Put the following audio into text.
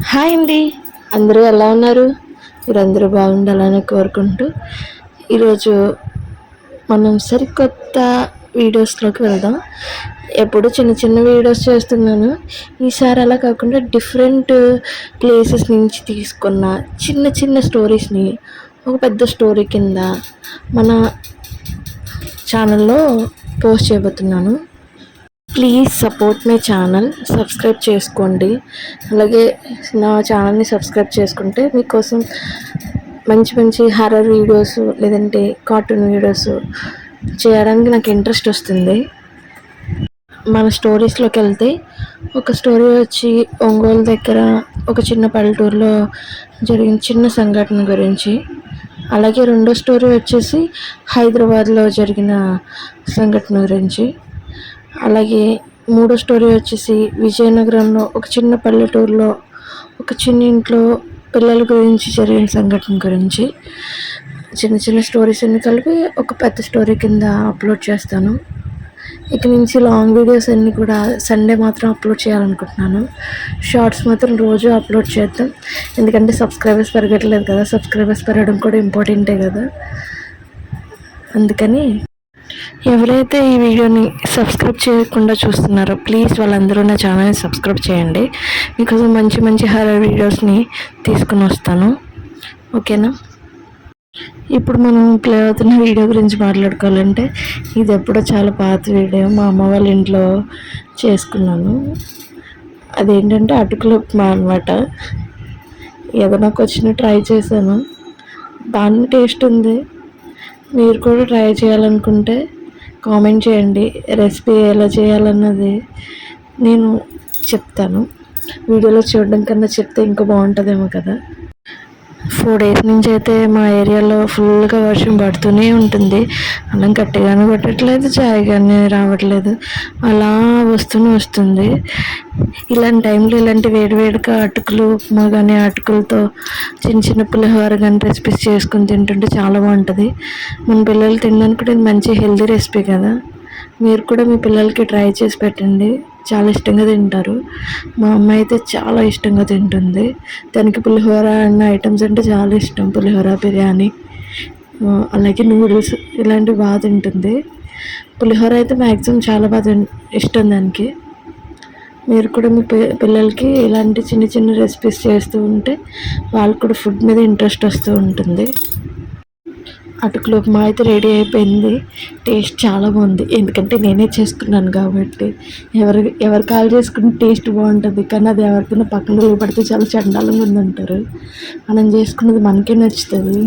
Hi అండి. అందరూ ఎలా ఉన్నారు? మీరందరూ బాగుండాలని కోరుకుంటూ ఈరోజు మనం సరికొత్త వీడియోస్లోకి వెళ్దాం. ఎప్పుడు చిన్న చిన్న వీడియోస్ చేస్తున్నాను. ఈసారి అలా కాకుండా డిఫరెంట్ ప్లేసెస్ నుంచి తీసుకున్న చిన్న చిన్న స్టోరీస్ని ఒక పెద్ద స్టోరీ కింద మన ఛానల్లో పోస్ట్ చేయబోతున్నాను. Please support my channel, subscribe చేసుకోండి. అలాగే నా ఛానల్ని సబ్స్క్రైబ్ చేసుకుంటే మీకోసం మంచి మంచి హర్రర్ వీడియోస్ లేదంటే కార్టూన్ వీడియోస్ చేయడానికి నాకు ఇంట్రెస్ట్ వస్తుంది. మన స్టోరీస్లోకి వెళ్తే ఒక స్టోరీ వచ్చి ఒంగోలు దగ్గర ఒక చిన్న పల్లెటూరులో జరిగిన చిన్న సంఘటన గురించి, అలాగే రెండో స్టోరీ వచ్చేసి హైదరాబాద్లో జరిగిన సంఘటన గురించి, అలాగే మూడో స్టోరీ వచ్చేసి విజయనగరంలో ఒక చిన్న పల్లెటూరులో ఒక చిన్న ఇంట్లో పిల్లల గురించి జరిగిన సంఘటన గురించి చిన్న చిన్న స్టోరీస్ అన్ని కలిపి ఒక పెద్ద స్టోరీ కింద అప్లోడ్ చేస్తాను. ఇక నుంచి లాంగ్ వీడియోస్ అన్నీ కూడా సండే మాత్రం అప్లోడ్ చేయాలనుకుంటున్నాను. షార్ట్స్ మాత్రం రోజు అప్లోడ్ చేద్దాం, ఎందుకంటే సబ్స్క్రైబర్స్ పెరగట్లేదు కదా. సబ్స్క్రైబర్స్ పెరగడం కూడా ఇంపార్టెంటే కదా. అందుకని ఎవరైతే ఈ వీడియోని సబ్స్క్రైబ్ చేయకుండా చూస్తున్నారో ప్లీజ్ వాళ్ళందరూ నా ఛానల్ని సబ్స్క్రైబ్ చేయండి. మీకోసం మంచి మంచి హర్రర్ వీడియోస్ని తీసుకుని వస్తాను. ఓకేనా? ఇప్పుడు మనం ప్లే అవుతున్న వీడియో గురించి మాట్లాడుకోవాలంటే ఇది ఎప్పుడో చాలా పాత వీడియో, మా అమ్మ వాళ్ళ ఇంట్లో చేసుకున్నాను. అదేంటంటే అటుకుల ఉప్మా అనమాట. ఏదో నాకు వచ్చిన ట్రై చేశాను, బాగానే టేస్ట్ ఉంది. మీరు కూడా ట్రై చేయాలనుకుంటే కామెంట్ చేయండి. రెసిపీ ఎలా చేయాలన్నది నేను చెప్తాను. వీడియోలో చూడడం కన్నా చెప్తే ఇంకా బాగుంటుందేమో కదా. 4 days నుంచి అయితే మా ఏరియాలో ఫుల్గా వర్షం పడుతూనే ఉంటుంది. అన్నం గట్టిగానే పట్టట్లేదు, చాయగానే రావట్లేదు, అలా వస్తుంది. ఇలాంటి టైంలో ఇలాంటి వేడివేడిగా అటుకులు ఉప్మా కానీ అటుకులతో చిన్న చిన్న పులిహోర కానీ రెసిపీస్ చేసుకుని తింటుంటే చాలా బాగుంటుంది. మన పిల్లలు తినడానికి కూడా ఇది మంచి హెల్తీ రెసిపీ కదా. మీరు కూడా మీ పిల్లలకి ట్రై చేసి పెట్టండి, చాలా ఇష్టంగా తింటారు. మా అమ్మ అయితే చాలా ఇష్టంగా తింటుంది. దానికి పులిహోర అన్న ఐటమ్స్ అంటే చాలా ఇష్టం. పులిహోర, బిర్యానీ, అలాగే నూడిల్స్ ఇలాంటివి బాగా తింటుంది. పులిహోర అయితే మ్యాక్సిమం చాలా బాగా ఇష్టం దానికి. మీరు కూడా మీ పిల్లలకి ఇలాంటి చిన్న చిన్న రెసిపీస్ చేస్తూ ఉంటే వాళ్ళకు కూడా ఫుడ్ మీద ఇంట్రెస్ట్ వస్తూ ఉంటుంది. అటుకులు ఉప్మా అయితే రెడీ అయిపోయింది. టేస్ట్ చాలా బాగుంది, ఎందుకంటే నేనే చేసుకున్నాను కాబట్టి. ఎవరు కాల్ చేసుకుంటే టేస్ట్ బాగుంటుంది, కానీ అది ఎవరికైనా పక్కన పడితే చాలా చండాలంగా ఉందంటారు. మనం చేసుకున్నది మనకే నచ్చుతుంది.